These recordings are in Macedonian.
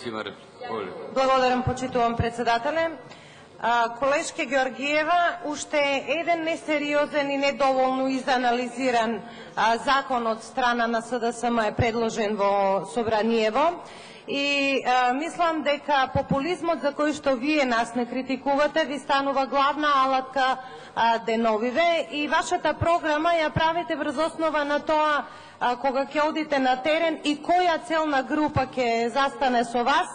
има реплика. Благодарам, почитувам председателе. Колешке Георгиева, уште еден несериозен и недоволно изанализиран закон од страна на СДСМ е предложен во Собраниево. И мислам дека популизмот за кој што вие нас не критикувате ви станува главна алатка деновиве и вашата програма ја правите врз основа на тоа кога ќе одите на терен и која целна група ќе застане со вас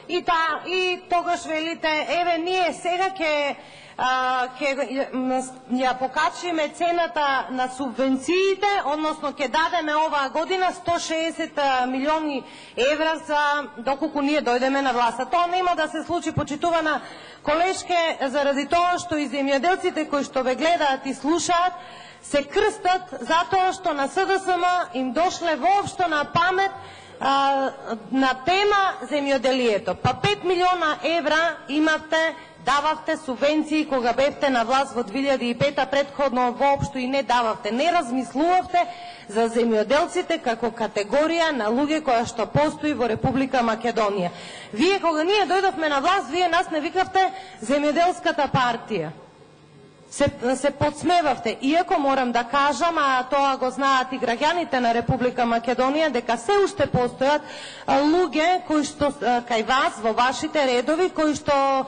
и тогаш велите еве ние сега ќе ја покачиме цената на субвенциите, односно ќе дадеме оваа година 160 милиони евра за доколку ние дојдеме на власт. Тоа нема да се случи, почитувана колешке, заради тоа што и земјоделците кои што ве гледаат и слушаат се крстат затоа што на СДСМ им дошле воопшто на памет на тема земјоделието. Па 5 милиона евра имавте, дававте субвенции кога бевте на власт во 2005, предходно воопшто и не дававте. Не размислувавте за земјоделците како категорија на луѓе која што постои во Република Македонија. Вие кога ние дојдовме на власт, вие нас не викавте земјоделската партија. Се подсмевавте, иако морам да кажам, а тоа го знаат и граѓаните на Република Македонија, дека се уште постојат луѓе кои што кај вас во вашите редови кои што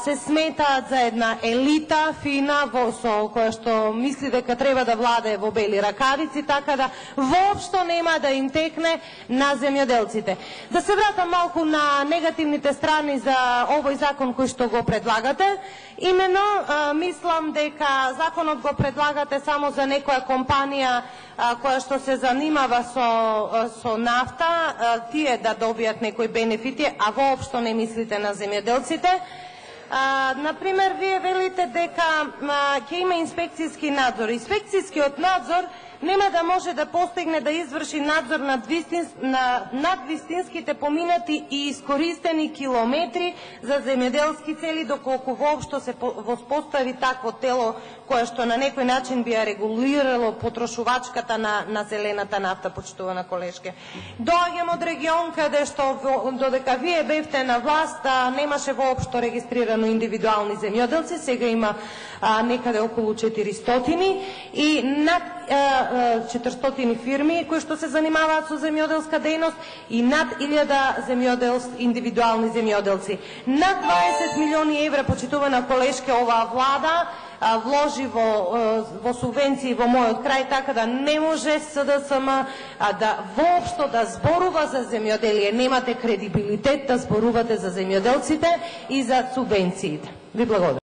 се сметаат за една елита фина со која што мисли дека треба да владее во бели ракавици, така да воопшто нема да им текне на земјоделците. Да се вратам малку на негативните страни за овој закон кој што го предлагате. Имено, мислам дека законот го предлагате само за некоја компанија која што се занимава со нафта, тие да добијат некои бенефити, а воопшто не мислите на земјоделците. Например, вие велите дека ќе има инспекцијски надзор. Инспекцијскиот надзор нема да може да постигне да изврши надзор над вистинските поминати и искористени километри за земјоделски цели, доколку воопшто се воспостави такво тело кое што на некој начин би ја регулирало потрошувачката на зелената нафта, почитувана колешке. Доаѓам од регион каде што додека вие бевте на власт немаше воопшто регистрирано индивидуални земјоделци, сега има некаде околу 400 и над 400 фирми кои што се занимаваат со земјоделска дејност и над 1000 индивидуални земјоделци. Над 20 милиони евра, почитувана колешке, оваа влада вложи во субвенции во мојот крај, така да не може СДСМ да воопшто да зборува за земјоделие. Немате кредибилитет да зборувате за земјоделците и за субвенциите. Ви благодарам.